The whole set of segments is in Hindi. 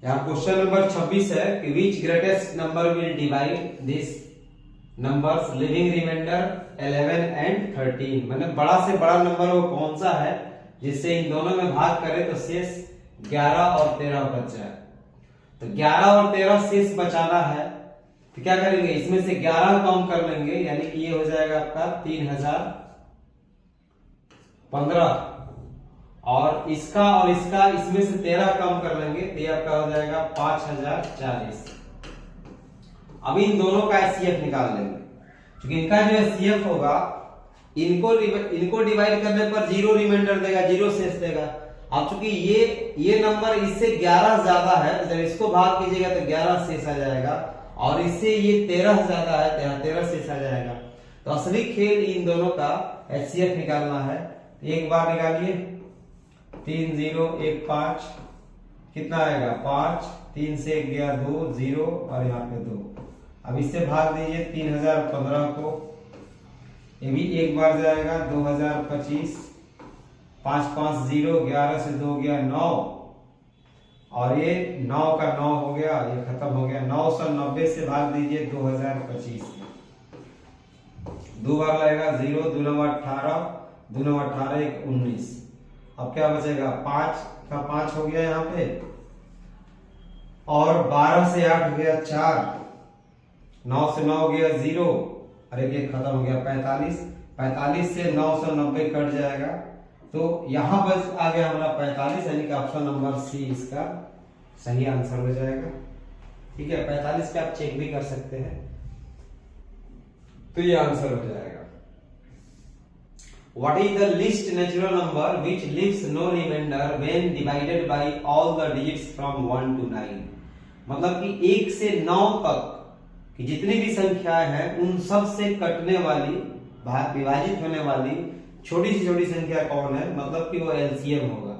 यहाँ क्वेश्चन नंबर 26 है कि which greatest number will divide this numbers leaving remainder 11 and 13। मतलब बड़ा से बड़ा नंबर वो कौन सा है जिससे इन दोनों में भाग करें तो शेष 11 और 13 बच जाए। तो 11 और 13 शेष बचाना है तो क्या करेंगे, इसमें से 11 कम कर लेंगे, यानी कि ये हो जाएगा आपका 3015 और इसका इसमें से 13 कम कर लेंगे तो ये आपका हो जाएगा 5040। अब इन दोनों का एचसीएफ निकाल लेंगे, क्योंकि इनका जो एचसीएफ होगा इनको डिवाइड करने पर 0 रिमाइंडर देगा, 0 शेष देगा। अब चूंकि ये नंबर इससे 11 ज्यादा है तो जब इसको भाग कीजिएगा तो 11 शेष आ जाएगा, और इससे ये 13 ज्यादा है तो यहाँ 13 शेष आ जाएगा। तो असली खेल इन दोनों का एचसीएफ निकालना है। एक बार निकालिए, 3 0 1 5 कितना आएगा 5, 3 से 1 गया 2 0 और यहाँ पे 2। अब इससे भाग दीजिए 3015 को, ये भी एक बार जाएगा 2025, 5 5 0, 11 से 2 गया 9 और ये 9 का 9 हो गया, ये खत्म हो गया। 990 से भाग दीजिए 2025 दो बार लगेगा 0 2 9 18, 2 9 18 1 19। अब क्या बचेगा 5 का 5 हो गया यहाँ पे, और 12 से 8 हो गया 4, 9 से 9 हो गया 0 और एक खत्म हो गया 45। 45 से 990 कट जाएगा तो यहां बस आ गया हमारा 45, यानी कि ऑप्शन नंबर सी इसका सही आंसर हो जाएगा। ठीक है, 45 पे आप चेक भी कर सकते हैं, तो ये आंसर हो जाएगा। What is the least natural number which leaves no remainder when divided by all the digits from 1 to 9? मतलब कि 1 से 9 तक कि जितनी भी संख्याएं हैं उन सब से कटने वाली, विभाजित होने वाली छोटी से छोटी संख्या कौन है, मतलब कि वो एलसीएम होगा।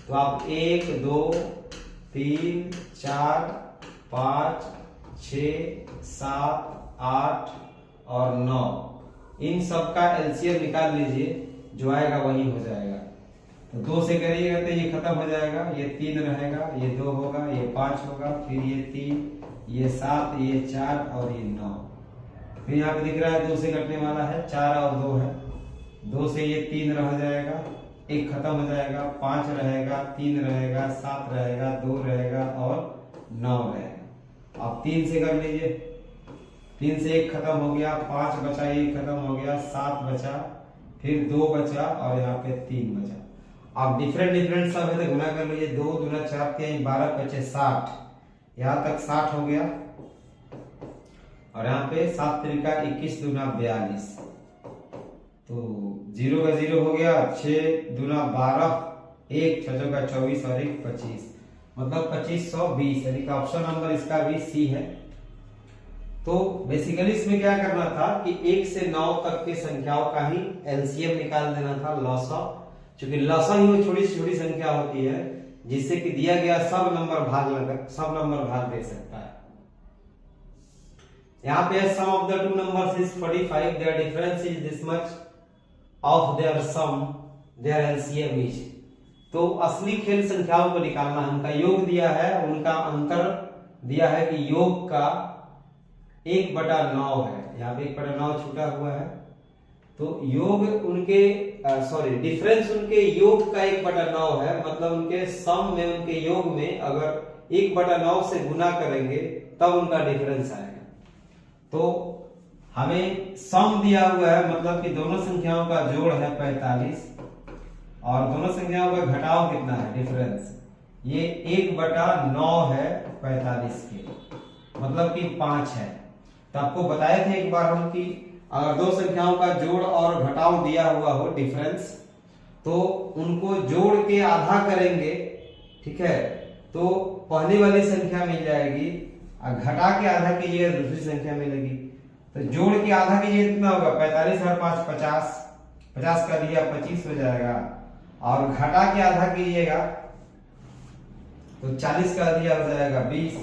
तो आप 1 2 3 4 5 6 7 8 और 9 इन सब का एलसीएम निकाल लीजिए, जो आएगा वही हो जाएगा। तो 2 से करिएगा तो ये खत्म हो जाएगा, ये 3 रहेगा, ये 2 होगा, ये 5 होगा, फिर ये 3, ये 7, ये 4 और ये 9। फिर यहाँ पे दिख रहा है 2 से कटने वाला है, 4 और 2 है, 2 से ये 3 रह जाएगा, 1 खत्म हो जाएगा, 5 रहेगा, 3 रहेगा, 7 रहेगा, 2 रहेगा और 9 रहेगा। अब 3 से कर लीजिए, 3 से 1 खत्म हो गया, 5 बचा, 1 खत्म हो गया, 7 बचा, फिर 2 बचा और यहाँ पे 3 बचा। अब डिफरेंट सब है तो गुना कर लीजिए, 2 दूना 4 3 12 बचे 60, यहाँ तक 60 हो गया, और यहाँ पे 7 त्रिका 21 दूना 42, तो 0 का 0 हो गया, 6 दूना 12, 1 6 का 24 और 1 25, मतलब 2520, यानी कि ऑप्शन नंबर इसका भी सी है। तो बेसिकली इसमें क्या करना था कि 1 से 9 तक की संख्याओं का ही एलसीएम निकाल देना था, लॉसा, क्योंकि लॉसा ही वो छोटी से छोटी संख्या होती है जिससे कि दिया गया सब नंबर भाग दे सकता है। यहाँ पे sum of the two numbers is 45, their difference is this much, of their sum their LCM is. तो असली खेल संख्याओं को निकालना है, उनका योग दिया है, उनका अंतर दिया है कि योग का 1/9 है, यहाँ पे 1/9 छूटा हुआ है, तो योग उनके डिफरेंस उनके योग का 1/9 है, मतलब उनके सम में, उनके योग में अगर 1/9 से गुना करेंगे तब उनका डिफरेंस आएगा। तो हमें सम दिया हुआ है, मतलब कि दोनों संख्याओं का जोड़ है 45 और दोनों संख्याओं का घटाव कितना है, डिफरेंस, ये 1/9 है 45 के, मतलब कि 5 है। तो आपको बताए थे एक बार हम कि अगर दो संख्याओं का जोड़ और घटाव दिया हुआ हो, डिफरेंस, तो उनको जोड़ के आधा करेंगे, ठीक है, तो पहली वाली संख्या मिल जाएगी, और घटा के आधा कीजिएगा दूसरी संख्या मिलेगी। तो जोड़ के आधा कीजिए कितना होगा, 45 और 5 50, 50 का दिया 25 हो जाएगा, और घटा के आधा कीजिएगा तो 40 का दिया हो जाएगा 20,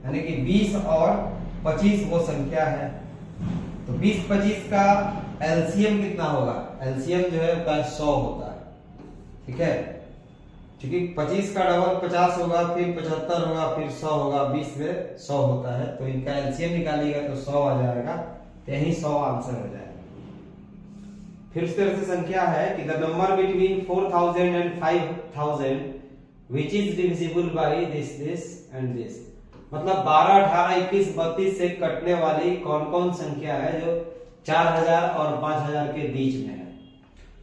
यानी कि 20 और 25 वो संख्या है। तो 20 25 का एलसीएम कितना होगा, एलसीएम जो है 100 होता है, ठीक है। क्योंकि 25 का डबल 50 होगा, फिर 75 होगा, फिर 100 होगा, 20 में 100 होता है, तो इनका एलसीएम निकालिएगा तो 100 आ जाएगा, तो यही 100 आंसर हो जाएगा। फिर उस तरह से संख्या है कि the number between 4000 and 5000 which is divisible by this and this. मतलब 12, 18, 21, 32 से कटने वाली कौन कौन संख्या है जो 4000 और 5000 के बीच में है।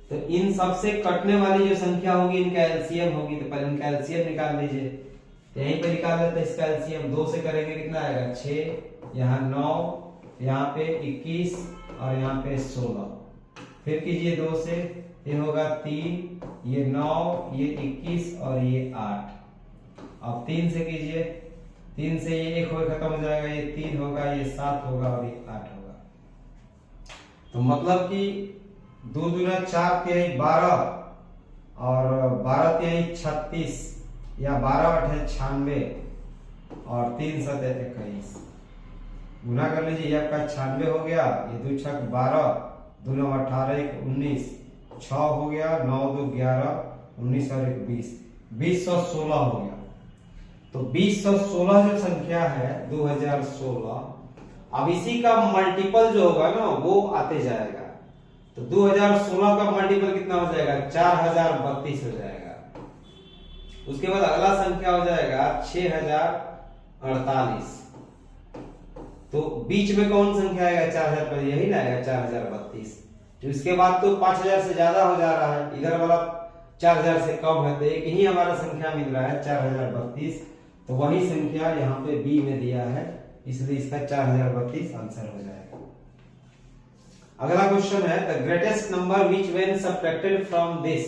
तो इन सब से कटने वाली जो संख्या होगी इनका एलसीएम होगी, तो पहले इनका एलसीएम निकाल लीजिए। तो यहीं पे निकाल लेते हैं इसका एलसीएम। 2 से करेंगे कितना आएगा 6, यहाँ 9, यहाँ पे 21 और यहाँ पे 16। फिर कीजिए 2 से, ये होगा 3, ये 9, ये 21 और ये 8। अब 3 से कीजिए, 3 से ये 1 हो खत्म हो जाएगा, ये 3 होगा, ये 7 होगा और ये 8 होगा। तो मतलब कि 2 दूना 4 तिहाई 12 और 12 तिहाई 36 या 12 8 96 और 3 7 21। गुना कर लीजिए, ये आपका 96 हो गया, ये 2 छक 12, 2 9 18 1 19, 6 हो गया, 9 2 11, 19 और 1 20, 2016 हो गया। तो 2016 जो संख्या है 2016, अब इसी का मल्टीपल जो होगा ना वो आते जाएगा। तो 2016 का मल्टीपल कितना हो जाएगा 4032 हो जाएगा। उसके बाद अगला संख्या हो जाएगा 6048। तो बीच में कौन संख्या आएगा 4000 पर, यही ना आएगा 4032। तो इसके बाद तो 5000 से ज्यादा हो जा रहा है, इधर वाला 4000 से कम है, तो एक ही हमारा संख्या मिल रहा है 4032। तो वही संख्या यहाँ पे बी में दिया है, इसलिए इसका 4032 आंसर हो जाएगा। अगला क्वेश्चन है the greatest number which when subtracted from this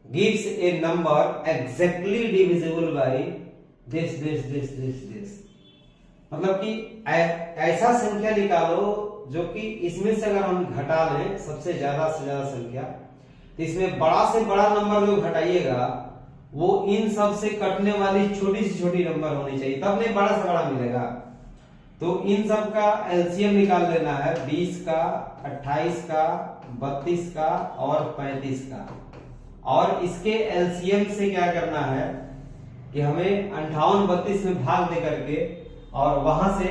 gives A number exactly divisible by this. मतलब कि ऐसा संख्या निकालो जो कि इसमें से अगर हम घटा लें सबसे ज्यादा से ज्यादा संख्या, तो इसमें बड़ा से बड़ा नंबर जो घटाइएगा वो इन सब से कटने वाली छोटी से छोटी नंबर होनी चाहिए, तब नहीं बड़ा से बड़ा मिलेगा। तो इन सब का एलसीएम निकाल लेना है, 20 का, 28 का, 32 का और 35 का। और इसके एलसीएम से क्या करना है कि हमें 58 32 में भाग दे करके और वहां से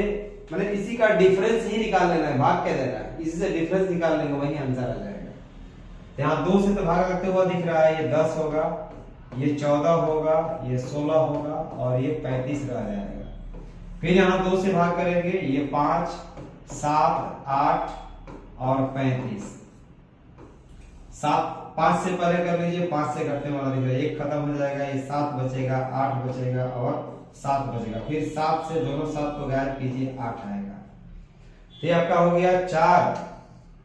मतलब इसी का डिफरेंस ही निकाल लेना है, भाग क्या देना है, इसी से डिफरेंस निकाल लेंगे, वही आंसर आ जाएगा। यहाँ 2 से तो भाग लगते हुआ दिख रहा है, ये 10 होगा, ये 14 होगा, ये 16 होगा और ये 35 रह जाएगा। फिर यहाँ 2 से भाग करेंगे, ये 5, 7, 8 और 35। 5 से पहले कर लीजिए, 5 से घटने वाला दिख रहा है, 1 खत्म हो जाएगा, ये 7 बचेगा, 8 बचेगा और 7 बचेगा। फिर 7 से दोनों 7 को गायब कीजिए, 8 आएगा। तो ये आपका हो गया 4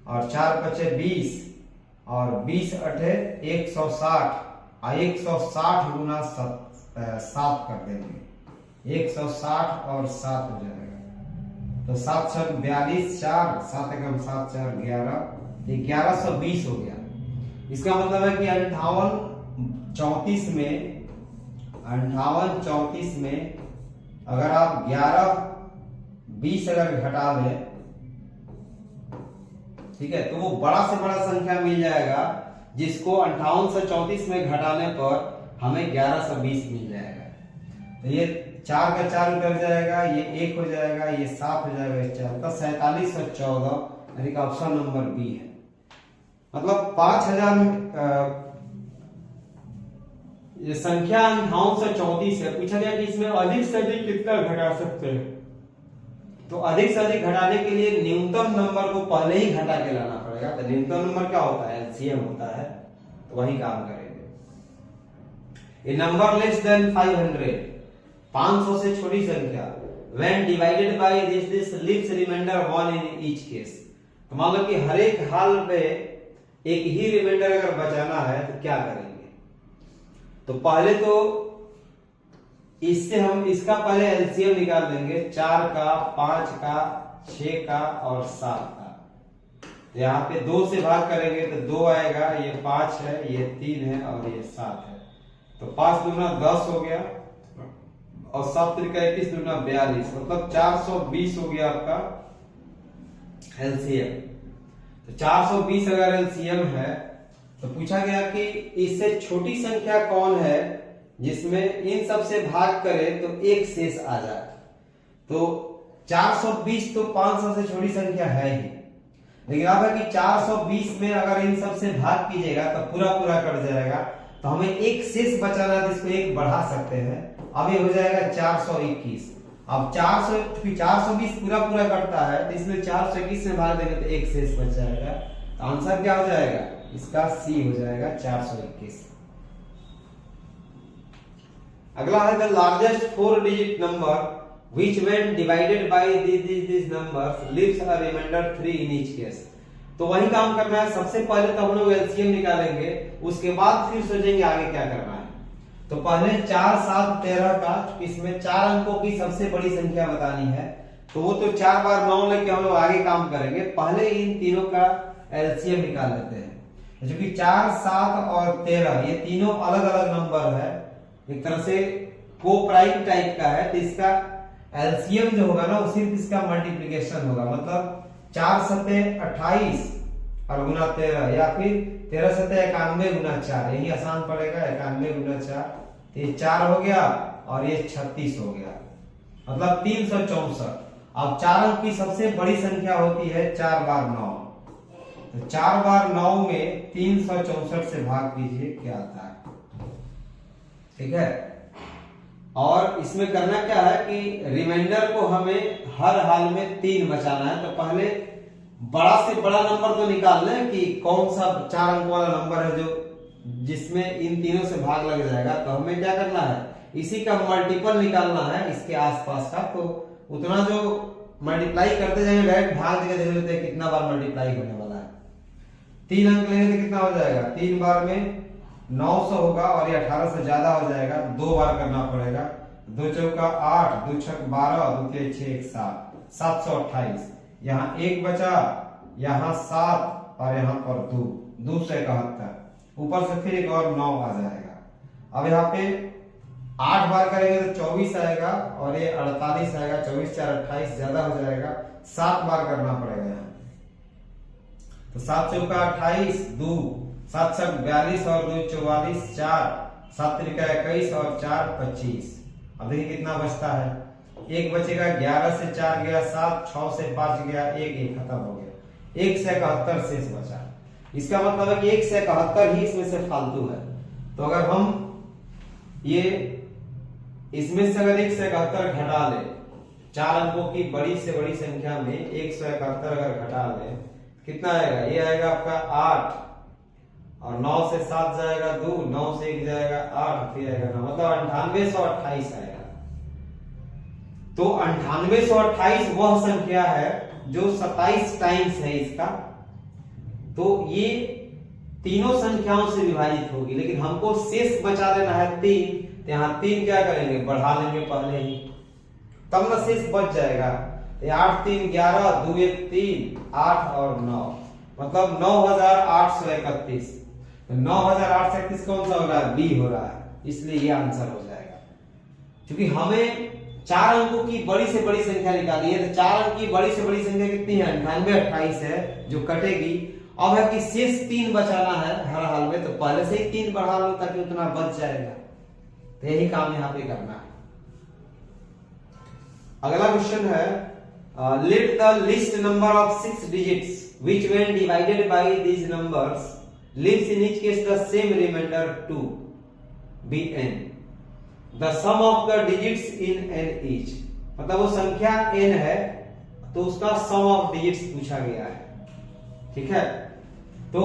और 4 बचे 20 और 20 8 160 और 160 गुना 7 कर देंगे, 160 और 7 हो जाएगा। तो 7 6 42, 4 7 एकम 7 4 11, ये 1120 हो गया। इसका मतलब है कि 58 34 में अगर आप 11 20 अगर घटा लें, ठीक है, तो वो बड़ा से बड़ा संख्या मिल जाएगा, जिसको 58 से 34 में घटाने पर हमें 1120 मिल जाएगा। तो ये 4 का 4 उतर जाएगा, ये 1 हो जाएगा, ये 7 हो जाएगा, ये 4 तो 4714, यानी कि ऑप्शन नंबर बी है। मतलब 5000 ये संख्या 58 से 34 है। पूछा गया कि इसमें अधिक से अधिक कितना घटा सकते हैं, तो अधिक से अधिक घटाने के लिए न्यूनतम नंबर को पहले ही घटा के लाना पड़ेगा। तो न्यूनतम नंबर क्या होता है, एलसीएम होता है, तो वही काम करेंगे। ए नंबर लेस देन 500, 500 से छोटी संख्या, when divided by this leaves remainder 1 in each case। तो मान लो कि हर एक हाल में एक ही रिमाइंडर अगर बचाना है तो क्या करेंगे। तो पहले तो इससे हम इसका पहले एलसीएम निकाल देंगे, 4 का, 5 का, 6 का और 7 का। तो यहाँ पे 2 से भाग करेंगे तो 2 आएगा, ये 5 है, ये 3 है और ये 7 है। तो 5 दूना 10 हो गया और 7 त्रिका 21 दूना 42, मतलब 420 हो गया आपका एलसीएम। तो 420 अगर एलसीएम है तो पूछा गया कि इससे छोटी संख्या कौन है जिसमें इन सब से भाग करे तो एक शेष आ जाए। तो 420 तो 500 से छोटी संख्या है ही, लेकिन अब है कि 420 में अगर इन सब से भाग कीजिएगा तो पूरा पूरा कट जाएगा, तो हमें एक शेष बचाना है, जिसको एक बढ़ा सकते हैं। अब ये हो जाएगा 421। अब 420 पूरा पूरा कटता है, तो इसमें 421 में भाग देंगे तो एक शेष बच जाएगा। तो आंसर क्या हो जाएगा इसका? सी हो जाएगा 421। अगला है the largest 4 digit number which when divided by these numbers leaves a remainder 3 in each case। तो वही काम करना है। सबसे पहले तो हम लोग एलसीएम निकालेंगे, उसके बाद फिर सोचेंगे आगे क्या करना है। तो पहले 4, 7, 13 का इसमें 4 अंकों की सबसे बड़ी संख्या बतानी है, तो वो तो 4 बार 9 लेके हम लोग आगे काम करेंगे। पहले इन तीनों का एलसीएम निकाल लेते हैं। क्योंकि 4, 7 और 13 ये तीनों अलग अलग नंबर है, एक तरह से को प्राइम टाइप का है, तो इसका एलसीएम जो होगा ना वो सिर्फ इसका मल्टीप्लिकेशन होगा। मतलब 4 सते 28 और गुना 13, या फिर 13 सते 91 गुना 4, यही आसान पड़ेगा। 91 गुना 4, तो ये 4 हो गया और ये 36 हो गया, मतलब 364। अब 4 अंक की सबसे बड़ी संख्या होती है 4 बार 9, तो 4 बार 9 में 364 से भाग कीजिए क्या आता है। ठीक है, और इसमें करना क्या है कि रिमाइंडर को हमें हर हाल में 3 बचाना है। तो पहले बड़ा से बड़ा नंबर तो निकाल लें कि कौन सा 4 अंक वाला नंबर है जो जिसमें इन तीनों से भाग लग जाएगा। तो हमें क्या करना है, इसी का मल्टीपल निकालना है इसके आसपास का। तो उतना जो मल्टीप्लाई करते जाएंगे, डायरेक्ट भाग देकर देख लेते हैं कितना बार मल्टीप्लाई होने वाला है। 3 अंक लेंगे तो कितना हो जाएगा, 3 बार में 900 होगा, और ये 18 से ज्यादा हो जाएगा, 2 बार करना पड़ेगा। 2 चौका 8, 2 छक 12, 2 के 6 1 7, 728। यहाँ 1 बचा, यहाँ 7 और यहाँ पर 2 से 71, ऊपर से फिर एक और 9 आ जाएगा। अब यहाँ पे 8 बार करेंगे तो 24 आएगा, और ये 48 आएगा। 24 4 28 ज्यादा हो जाएगा, 7 बार करना पड़ेगा यहाँ। तो 7 चौका 28, 2 7 छक 42 और 2 44, 4 7 त्रिका 21 और 4 25। अब देखिए कितना बचता है, 1 बचेगा, 11 से 4 गया 7, 6 से 5 गया 1 खत्म हो गया, 1 से 71 शेष बचा। इसका मतलब है कि 1 से 71 ही इसमें से फालतू है। तो अगर हम ये इसमें से अगर 1 से 71 घटा ले, 4 अंकों की बड़ी से बड़ी संख्या में 1 से 71 अगर घटा ले, कितना आएगा, ये आएगा आपका 8, और 9 से 7 जाएगा 2, 9 से 1 जाएगा 8, फिर आएगा 9, मतलब 9828 आएगा। तो 9828 वह संख्या है जो 27 टाइम्स है इसका। तो ये तीनों संख्याओं से विभाजित होगी, लेकिन हमको शेष बचा लेना है 3। तो यहाँ 3 क्या करेंगे, बढ़ा लेंगे पहले ही, तब ना शेष बच जाएगा। 8 3 11, 2 1 3, 8 और 9, मतलब 9831। 9831 कौन सा हो रहा है, बी हो रहा है, इसलिए ये आंसर हो जाएगा। क्योंकि हमें 4 अंकों की बड़ी से बड़ी संख्या निकालनी है, तो 4 अंक की बड़ी से बड़ी संख्या कितनी है, 9828 है जो कटेगी। अब है कि शेष 3 बचाना है हर हाल में, तो पहले से ही 3 बढ़ा लो ताकि उतना बच जाएगा। तो यही काम यहाँ पे करना है। अगला क्वेश्चन है, let the list number of 6 digits which when divided by these numbers leaves in each case the same remainder 2 be n, the sum of the digits in n each। मतलब वो संख्या n है तो उसका sum of digits पूछा गया है। ठीक है, तो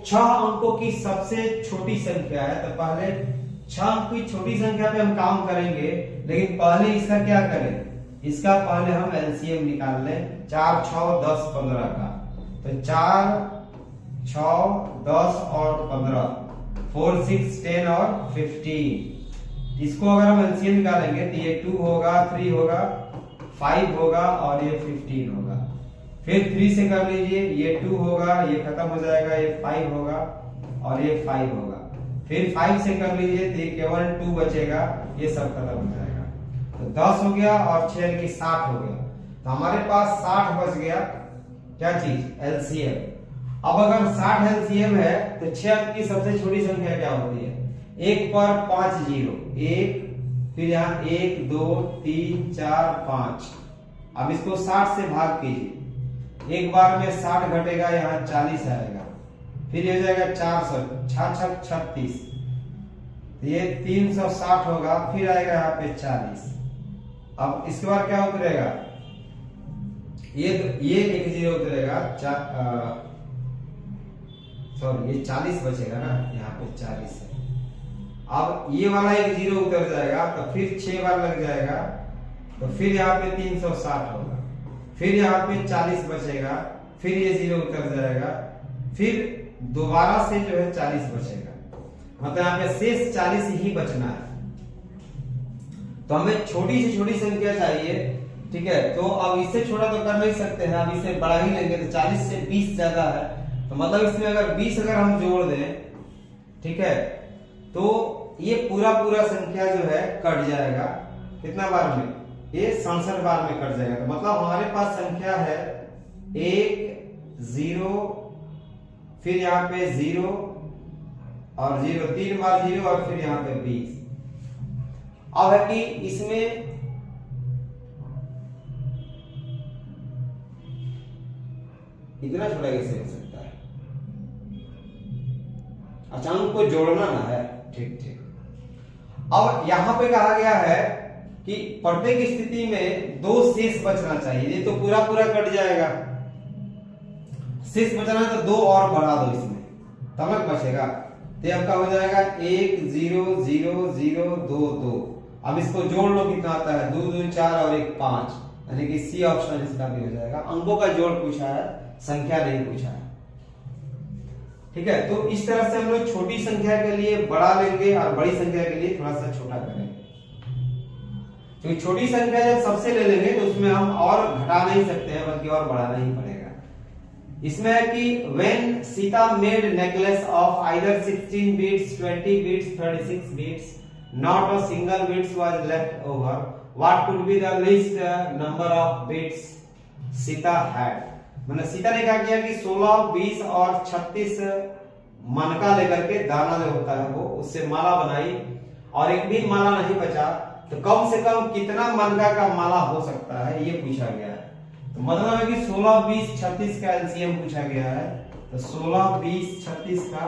6 अंकों की सबसे छोटी संख्या है, तो पहले 6 अंक की छोटी संख्या पे हम काम करेंगे, लेकिन पहले इसका क्या करें, इसका पहले हम एलसीएम निकाल लें। 4 6 10 15 का, तो 4 6 10 और 15, 4 6 10 और 15। इसको अगर हम एलसीएम निकालेंगे तो ये 2 होगा, 3 होगा, 5 होगा और ये 15 होगा। फिर 3 से कर लीजिए, ये 2 होगा, ये खत्म हो जाएगा, ये 5 होगा और ये 5 होगा। फिर 5 से कर लीजिए तो ये केवल 2 बचेगा, ये सब खत्म हो जाएगा। तो 10 हो गया और 6 की 60 हो गया। तो हमारे पास 60 बच गया, क्या चीज, एलसीएम। अब अगर 60 एलसीएम है तो 6 अंक की सबसे छोटी संख्या क्या होती है? 1 पर 5 जीरो, 1, फिर यहाँ 1 2 3 4 5। अब इसको 60 से भाग कीजिए, एक बार में 60 घटेगा, यहाँ 40 आएगा, फिर ये हो जाएगा 400, 6 36, ये 360 होगा, फिर आएगा यहाँ पे 40। अब इसके बाद क्या उतरेगा? ये एक जीरो उतरेगा, सॉरी ये 40 बचेगा ना, यहाँ पे 40 है। अब ये वाला एक जीरो उतर जाएगा तो फिर 6 बार लग जाएगा, तो फिर यहाँ पे 360 होगा, फिर यहाँ पे 40 बचेगा, फिर ये जीरो उतर जाएगा, फिर दोबारा से जो है 40 बचेगा, मतलब यहाँ पे शेष 40 ही बचना है। तो हमें छोटी से छोटी संख्या चाहिए, ठीक है। तो अब इससे छोटा तो कर नहीं सकते हैं, अब इसे बढ़ा ही लेंगे, तो 40 से 20 ज्यादा है, तो मतलब इसमें अगर 20 अगर हम जोड़ दें, ठीक है, तो ये पूरा संख्या जो है कट जाएगा। कितना बार में? ये 67 बार में कट जाएगा। तो मतलब हमारे पास संख्या है 1 0, फिर यहाँ पे 0 और 0, 3 बार 0 और फिर यहाँ पे 20। अब है कि इसमें इतना छोटा कैसे हो सकता है? अच्छा, अंक को जोड़ना ना है, ठीक। अब यहां पे कहा गया है कि प्रत्येक स्थिति में 2 शेष बचना चाहिए, ये तो पूरा कट जाएगा, शेष बचना है तो 2 और बढ़ा दो इसमें, तब तक बचेगा। तो आपका हो जाएगा 1 0 0 0 2 2। अब इसको जोड़ लो, कितना आता है? 2 2 4 और 1 5, यानी कि सी ऑप्शन इसका भी हो जाएगा। अंकों का जोड़ पूछा है, संख्या नहीं पूछा है, ठीक है। तो इस तरह से हम लोग छोटी संख्या के लिए बड़ा लेंगे और बड़ी संख्या के लिए थोड़ा सा छोटा करेंगे। क्योंकि छोटी संख्या जब सबसे ले लेंगे तो उसमें हम और घटा नहीं सकते हैं, बल्कि और बढ़ाना ही पड़ेगा। इसमें है कि when Sita made necklace of either 16 beads, 20 beads, 36 beads, not a single beads was left over, what could be the least number of beads Sita had? मैंने सीता ने क्या किया कि 16, 20 और 36 मनका लेकर के, दाना जो होता है वो, उससे माला बनाई और एक भी माला नहीं बचा, तो कम से कम कितना मनका का माला हो सकता है ये पूछा गया है। तो मतलब है कि 16, 20, 36 का एलसीएम पूछा गया है। तो 16, 20, 36 का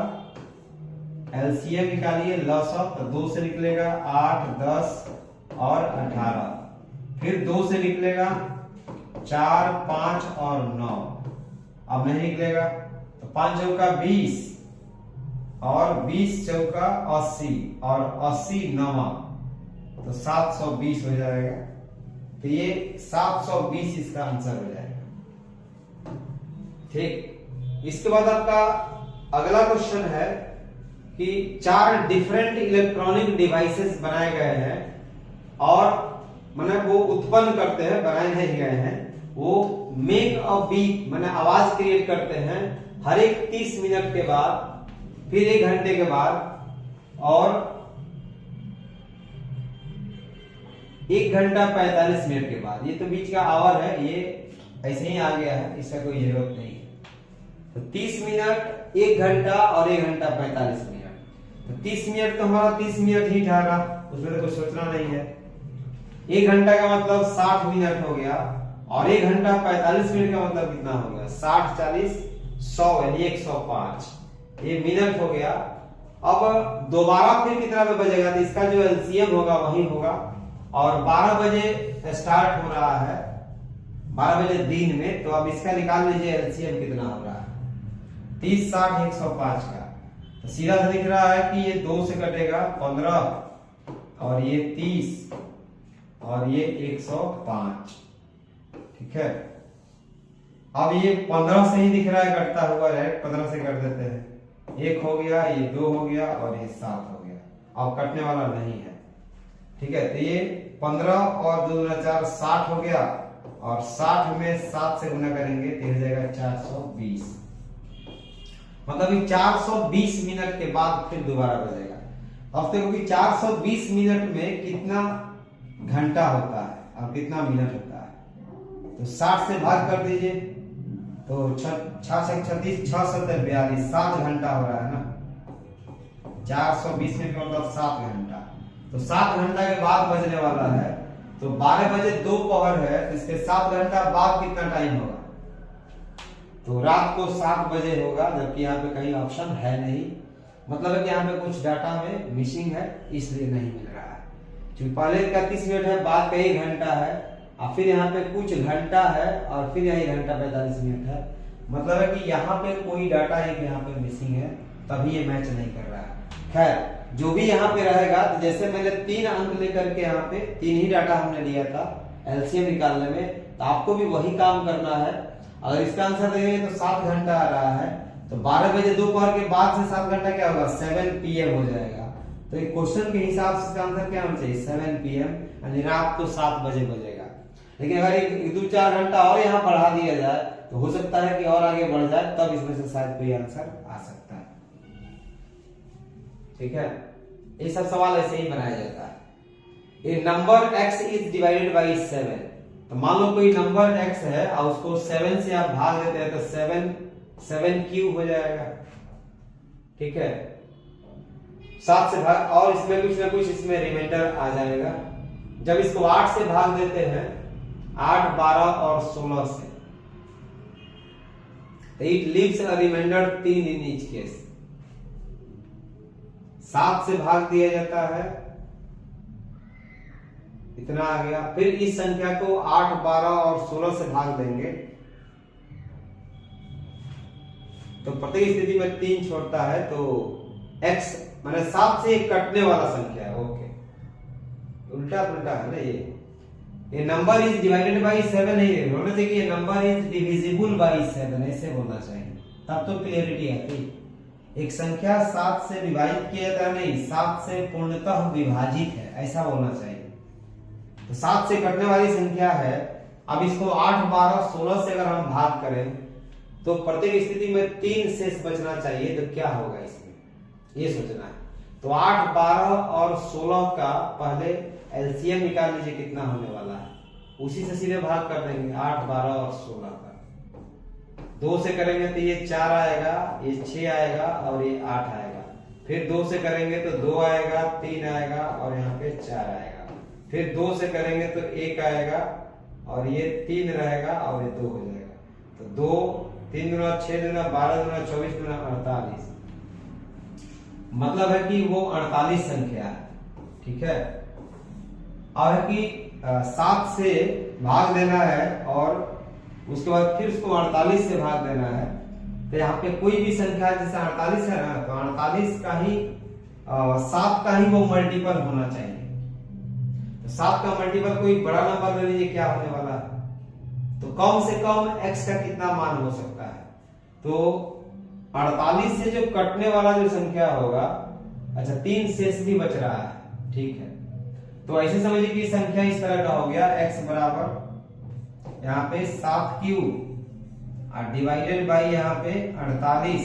एलसीएम निकालिए, लॉसअप, तो 2 से निकलेगा 8, 10 और 18, फिर 2 से निकलेगा 4, 5 और 9, अब नहीं निकलेगा, तो 5 चौका 20 और 20 चौका 80 और 80 9, तो 720 हो जाएगा। तो ये 720 इसका आंसर हो जाएगा, ठीक। इसके बाद आपका अगला क्वेश्चन है कि 4 डिफरेंट इलेक्ट्रॉनिक डिवाइसेस बनाए गए हैं और मतलब वो उत्पन्न करते हैं, बनाए नहीं गए हैं, वो मेक अ बीप मैंने आवाज क्रिएट करते हैं हर एक 30 मिनट के बाद, फिर 1 घंटे के बाद और 1 घंटा 45 मिनट के बाद। ये तो बीच का आवर है, ये ऐसे ही आ गया है, इसका कोई जरूरत नहीं है। तो 30 मिनट, 1 घंटा और 1 घंटा 45 मिनट। तो 30 मिनट तो हमारा 30 मिनट ही ठहरा, उसमें तो कुछ सोचना नहीं है। 1 घंटा का मतलब 60 मिनट हो गया और 1 घंटा 45 मिनट का मतलब कितना हो गया? 60 40 100 यानी 105, ये मिनट हो गया। अब दोबारा फिर कितना में बजेगा? तो इसका जो एलसीएम होगा वही होगा और 12 बजे स्टार्ट हो रहा है, 12 बजे दिन में, तो अब इसका निकाल लीजिए एलसीएम कितना हो रहा है? 30 60 105 का। तो सीधा से दिख रहा है कि ये 2 से कटेगा 15 और ये 30 और ये 105, ठीक है। अब ये 15 से ही दिख रहा है कटता हुआ है, 15 से कर देते हैं, 1 हो गया, ये 2 हो गया और ये 7 हो गया, अब कटने वाला नहीं है, ठीक है। तो ये 15 और 2 दूना 4 60 हो गया और 60 में 7 से गुना करेंगे तो हो जाएगा 420, मतलब ये 420 मिनट के बाद फिर दोबारा बजेगा। अब देखो कि 420 मिनट में कितना घंटा होता है और कितना मिनट होता है, तो 60 से भाग कर दीजिए, तो तो 636 642 7 घंटा हो रहा है ना, 420 मिनट का मतलब 7 घंटा। तो 7 घंटा के बाद बजने वाला है, तो 12 बजे दोपहर है, तो इसके 7 घंटा बाद कितना टाइम होगा? तो रात को 7 बजे होगा, जबकि यहाँ पे कहीं ऑप्शन है नहीं, मतलब है कि यहाँ पे कुछ डाटा में मिसिंग है, इसलिए नहीं मिल रहा है। क्योंकि पहले 31 मिनट है, बाद का 1 घंटा है, और फिर यहाँ पे कुछ घंटा है, और फिर यहाँ 1 घंटा 45 मिनट है, मतलब है कि यहाँ पे कोई डाटा एक यहाँ पे मिसिंग है, तभी ये मैच नहीं कर रहा है। खैर जो भी यहाँ पे रहेगा, तो जैसे मैंने 3 अंक लेकर के यहाँ पे 3 ही डाटा हमने लिया था एलसीएम निकालने में, तो आपको भी वही काम करना है। अगर इसका आंसर देंगे तो 7 घंटा आ रहा है, तो 12 बजे दोपहर के बाद से 7 घंटा क्या होगा? 7 PM हो जाएगा। तो एक क्वेश्चन के हिसाब से इसका आंसर क्या होना चाहिए? 7 PM, यानी रात को 7 बजे बजेगा। लेकिन अगर एक 2-4 घंटा और यहाँ बढ़ा दिया जाए, तो हो सकता है कि और आगे बढ़ जाए, तब इसमें से शायद कोई आंसर आ सकता है। ठीक है, ये सब सवाल ऐसे ही बनाया जाता है। A number x is divided by 7, तो मान लो कोई नंबर x है और उसको 7 से आप भाग देते हैं, तो 7 क्यूब हो जाएगा। ठीक है, 7 से भाग, और इसमें कुछ ना कुछ इसमें रिमाइंडर आ जाएगा। जब इसको 8 से भाग देते हैं, 8, 12 और 16 से, it leaves a remainder 3 in each case. 7 से भाग दिया जाता है, इतना आ गया। फिर इस संख्या को 8, 12 और 16 से भाग देंगे, तो प्रत्येक स्थिति में 3 छोड़ता है, तो x माने 7 से कटने वाला संख्या है। ओके, उल्टा पुल्टा है ना ये नंबर इज डिवाइडेड बाई 7 नहीं होना चाहिए, ये नंबर इज डिविजिबल बाई 7 ऐसे बोलना चाहिए, तब तो क्लियरिटी आती। एक संख्या 7 से विभाजित किया जाता है, नहीं 7 से पूर्णतः विभाजित है, ऐसा बोलना चाहिए। तो 7 से कटने वाली संख्या है। अब इसको 8, 12, 16 से अगर हम भाग करें, तो प्रत्येक स्थिति में 3 शेष बचना चाहिए, तो क्या होगा इसमें, ये सोचना है। तो 8, 12 और 16 का पहले एलसीएम निकाल लीजिए, कितना होने वाला है, उसी से सीधे भाग कर देंगे। 8, 12 और 16 का 2 से करेंगे तो ये 4 आएगा, ये 6 आएगा और ये 8 आएगा। फिर 2 से करेंगे तो 2 आएगा, 3 आएगा और यहाँ पे 4 आएगा। फिर 2 से करेंगे तो 1 आएगा और ये 3 रहेगा और ये 2 हो जाएगा। तो 2, 3 दूना 6 दूना 12 दूना 24 दूना 48, मतलब है कि वो 48 संख्या है। ठीक है, और है कि 7 से भाग देना है और उसके बाद फिर उसको 48 से भाग देना है। तो यहाँ पे कोई भी संख्या जैसे 48 है ना, तो 48 का ही 7 का ही वो मल्टीपल होना चाहिए। तो 7 का मल्टीपल कोई बड़ा नंबर ले लीजिए, क्या होने वाला है, तो कम से कम x का कितना मान हो सकता है। तो 48 से जो कटने वाला जो संख्या होगा, अच्छा 3 शेष भी बच रहा है। ठीक है, तो ऐसे समझिए कि संख्या इस तरह का हो गया, x बराबर यहाँ पे 7 क्यूब और डिवाइडेड बाई यहाँ पे 48,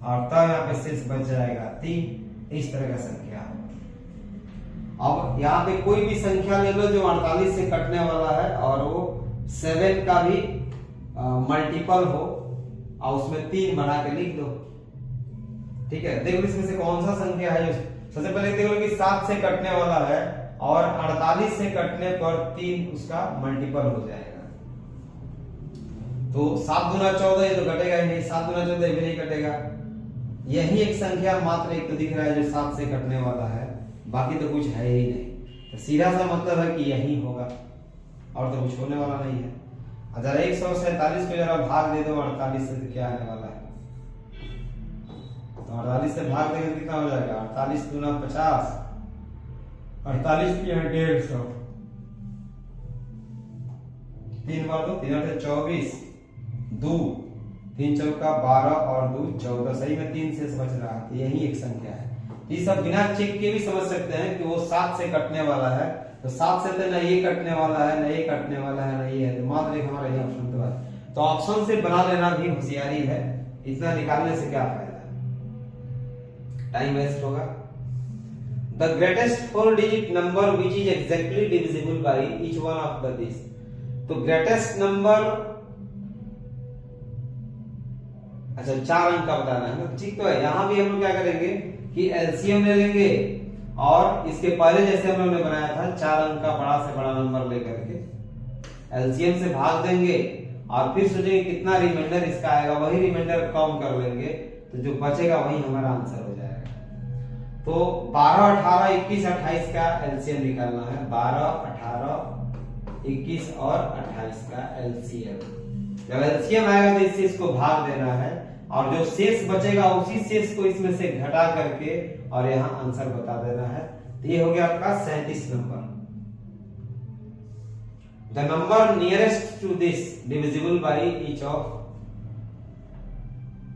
और तब यहाँ पे शेष बच जाएगा 3। इस तरह का संख्या होगा। अब यहाँ पे कोई भी संख्या ले लो जो 48 से कटने वाला है और वो 7 का भी मल्टीपल हो और उसमें 3 बना के लिख दो। ठीक है, देखो इसमें से कौन सा संख्या है जो सबसे पहले देखो कि 7 से कटने वाला है और 48 से कटने पर 3 उसका मल्टीपल हो जाएगा। तो 7 दूना 14, ये तो कटेगा ही नहीं, 7 दूना 14 भी नहीं कटेगा। यही एक संख्या मात्र एक तो दिख रहा है जो 7 से कटने वाला है, बाकी तो कुछ है ही नहीं। तो सीधा सा मतलब है कि यही होगा और तो कुछ होने वाला नहीं है। अगर 147 को जरा भाग दे दो 48 से, तो क्या आने वाला है, तो 48 से भाग देंगे तो कितना हो जाएगा, 48 दूना 50, 48 की 150, 3 बार 2, 3 8 24, 2 3 चौका 12 और 2 14, सही में 3 शेष बच रहा है। यही एक संख्या है। ये सब बिना चेक के भी समझ सकते हैं कि वो 7 से कटने वाला है, तो 7 से तो न ये कटने वाला है, न ये कटने वाला है, न ये है, तो मात्र एक हमारा ये ऑप्शन तो है। तो ऑप्शन से बना लेना भी होशियारी है, इतना निकालने से क्या फायदा, टाइम वेस्ट होगा। The greatest 4 digit number which is exactly divisible by each one of the this. तो ग्रेटेस्ट नंबर अच्छा 4 अंक का बताना है ना, ठीक तो है। यहाँ भी हम लोग क्या करेंगे कि एलसीएम ले लेंगे और इसके पहले जैसे हम लोग ने बनाया था 4 अंक का बड़ा से बड़ा नंबर लेकर के एलसीएम से भाग देंगे और फिर सोचेंगे कितना रिमाइंडर इसका आएगा, वही रिमाइंडर कम कर लेंगे तो जो बचेगा वही हमारा आंसर हो जाएगा। तो 12, 18, 21, 28 का एलसीएम निकालना है। 12, 18, 21 और 28 का एलसीएम। जब एलसीएम आएगा तो इससे इसको भाग देना है और जो शेष बचेगा उसी शेष को इसमें से घटा करके और यहाँ आंसर बता देना है। तो ये हो गया आपका 37 number. The number nearest to this divisible by each of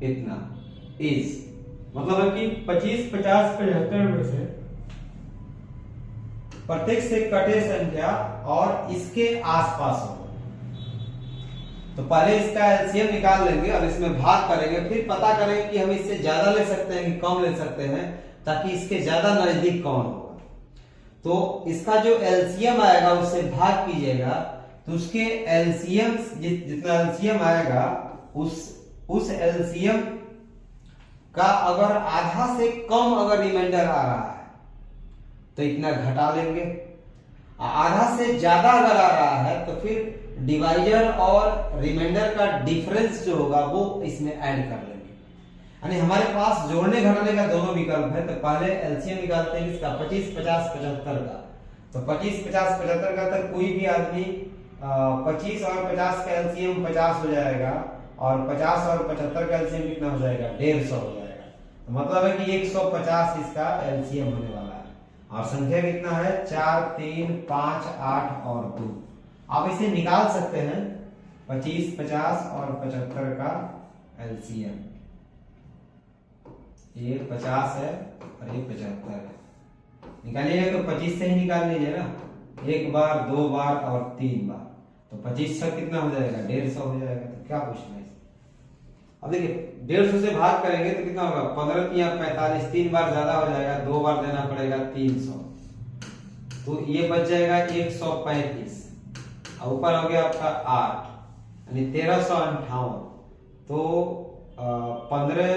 इतना is, मतलब है कि 25, 50, 75 में से प्रत्येक से कटे संख्या और इसके आसपास हो। तो पहले इसका एलसीएम निकाल लेंगे और इसमें भाग करेंगे, फिर पता करेंगे कि हम इससे ज्यादा ले सकते हैं कि कम ले सकते हैं, ताकि इसके ज्यादा नजदीक कौन होगा। तो इसका जो एलसीएम आएगा उससे भाग कीजिएगा, तो उसके एलसीएम जितना एलसीएम आएगा उस एलसीएम का अगर आधा से कम अगर रिमाइंडर आ रहा है तो इतना घटा लेंगे, आधा से ज्यादा अगर आ रहा है तो फिर डिवाइजर और रिमाइंडर का डिफरेंस जो होगा वो इसमें ऐड कर लेंगे। यानी हमारे पास जोड़ने घटाने का दोनों विकल्प है। तो पहले एलसीएम निकालते हैं इसका 25, 50, 75 का। तो 25, 50, 75 का तो कोई भी आदमी 25 और 50 का एलसीएम 50 हो जाएगा और 50 और 75 का एलसीएम कितना हो जाएगा, 150 हो जाएगा। तो मतलब है कि 150 इसका एलसीएम होने वाला है। और संख्या कितना है, 4, 3, 5, 8 और 2। आप इसे निकाल सकते हैं 25, 50 और 75 का एलसीएम। ये 50 है और ये 75 है। निकालिएगा तो 25 से ही निकाल लीजिए ना, 1 बार, 2 बार और 3 बार। तो 25 से कितना हो जाएगा, 150 हो जाएगा। तो क्या पूछना है, अब देखिए 150 से भाग करेंगे तो कितना होगा, 15 या 45, 3 बार ज्यादा हो जाएगा, 2 बार देना पड़ेगा 300। तो ये बच जाएगा 135 और ऊपर हो गया आपका 8 यानी 1358। तो 15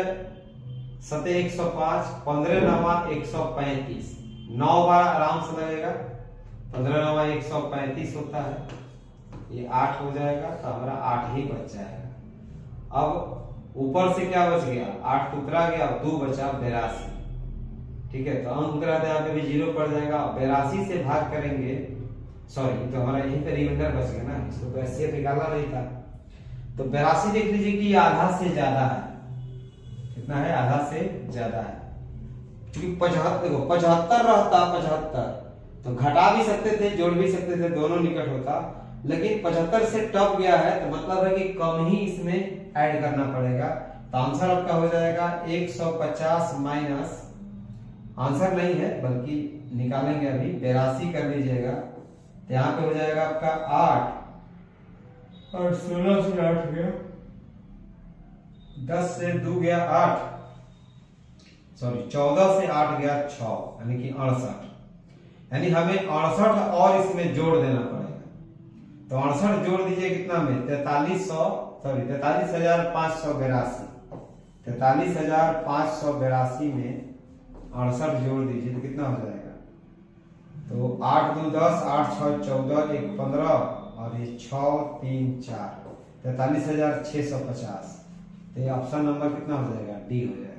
7 105, 15 9 135, 9 बार आराम से लगेगा, 15 9 135 होता है, ये 8 हो जाएगा तो हमारा 8 ही बच जाएगा। अब ऊपर से क्या बच गया, 8 तो उतरा गया, 2 बचा 82। ठीक है, तो अंक उतरा था, यहाँ पे भी 0 पड़ जाएगा। 82 से भाग करेंगे, सॉरी तो हमारा यहीं पे रिमाइंडर बच गया ना, इसको तो ऐसे निकालना नहीं था। तो 82 देख लीजिए कि आधा से ज्यादा है, कितना है, आधा से ज्यादा है। क्योंकि 75 रहता 75 तो घटा भी सकते थे, जोड़ भी सकते थे, दोनों निकट होता, लेकिन 75 से टप गया है तो मतलब है कि कम ही इसमें ऐड करना पड़ेगा। तो आंसर आपका हो जाएगा 150 माइनस, आंसर नहीं है बल्कि निकालेंगे अभी, 82 कर लीजिएगा। तो यहाँ पे हो जाएगा आपका 8 और 16 से 8 गया, 10 से 2 गया 8, सॉरी 14 से 8 गया 6 यानी कि 68। यानी हमें 68 और इसमें जोड़ देना पड़ेगा। तो 68 जोड़ दीजिए कितना में, 43,582, 43,582 में 68 जोड़ दीजिए तो कितना हो जाएगा। तो 8 2 10, 8 6 14, 1 15 और ये 6 3 4, 43,650। तो ये ऑप्शन नंबर कितना हो जाएगा, डी हो जाएगा।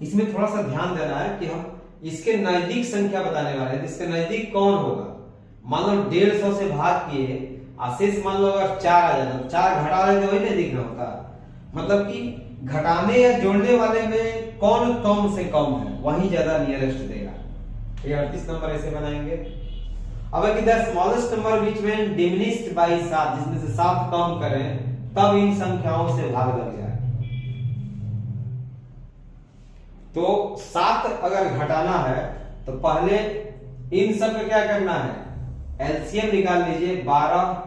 इसमें थोड़ा सा ध्यान देना है कि हम इसके नजदीक संख्या बताने वाले हैं, इसके नजदीक कौन होगा। मान लो 150 से भाग किए, शेष मान लो अगर 4 आ जाता, 4 घटा लेते वही नजदीक ना होता। मतलब कि घटाने या जोड़ने वाले में कौन कम से कम है वही ज्यादा नियरेस्ट देगा। ये 38 नंबर ऐसे बनाएंगे। अब कि the smallest number which when diminished by 7, जिसमें से 7 कम करें तब इन संख्याओं से भाग लग जाए। तो 7 अगर घटाना है तो पहले इन सब का क्या करना है, एलसीएम निकाल लीजिए। 12,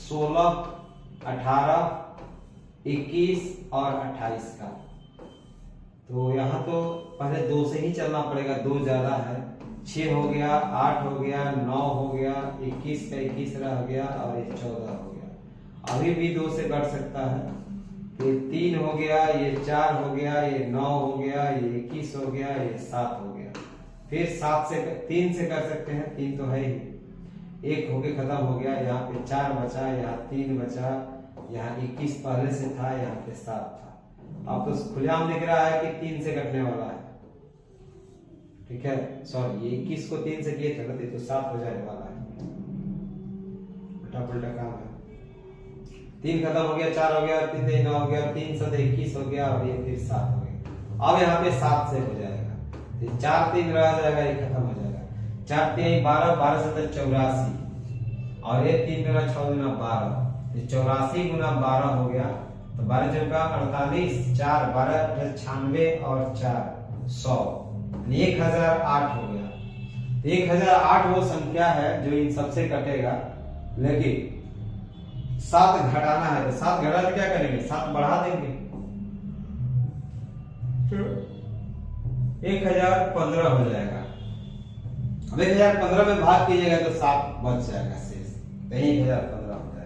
16, 18, 21 और 28 का। तो यहां तो पहले 2 से ही चलना पड़ेगा, 2 ज्यादा है। 6 हो गया, 8 हो गया, 9 हो गया, 21 का 21 रह गया और 14 हो गया। अभी भी 2 से घट सकता है ये 3 हो गया, ये 4 हो गया, ये 9 हो गया, ये 21 हो गया, ये 7 हो गया। फिर 3 से कर सकते हैं, 3 तो है ही, 1 होके खत्म हो गया, यहाँ पे 4 बचा, यहाँ 3 बचा, यहाँ 21 पहले से था, यहाँ पे 7 था। अब तो खुलेआम दिख रहा है कि 3 से कटने वाला है, ठीक है। सॉरी, ये 21 को 3 से किए थे तो 7 हो जाने वाला है, उल्टा पुल्टा काम है। 3 खत्म हो गया, 4 हो गया, 3 9 हो गया, 3 7 21 हो गया, और ये फिर 7 हो गया। अब यहाँ पे 7 से हो जाएगा, तो 4 3 रह जाएगा, ये खत्म हो जाएगा। 4 3 12, 12 7 84, और ये 3 गुना 6 गुना 12, 84 गुना 12 हो गया। तो 12 चौका 48, 4 12 96 और 4 100, 1008 हो गया। 1008 वो संख्या है जो इन सबसे कटेगा, लेकिन 7 घटाना है, तो 7 घटा के क्या करेंगे, 7 बढ़ा देंगे, 1015 हो जाएगा। अब 1015 में भाग कीजिएगा तो 7 बच जाएगा शेष, तो 1015 हो जाएगा।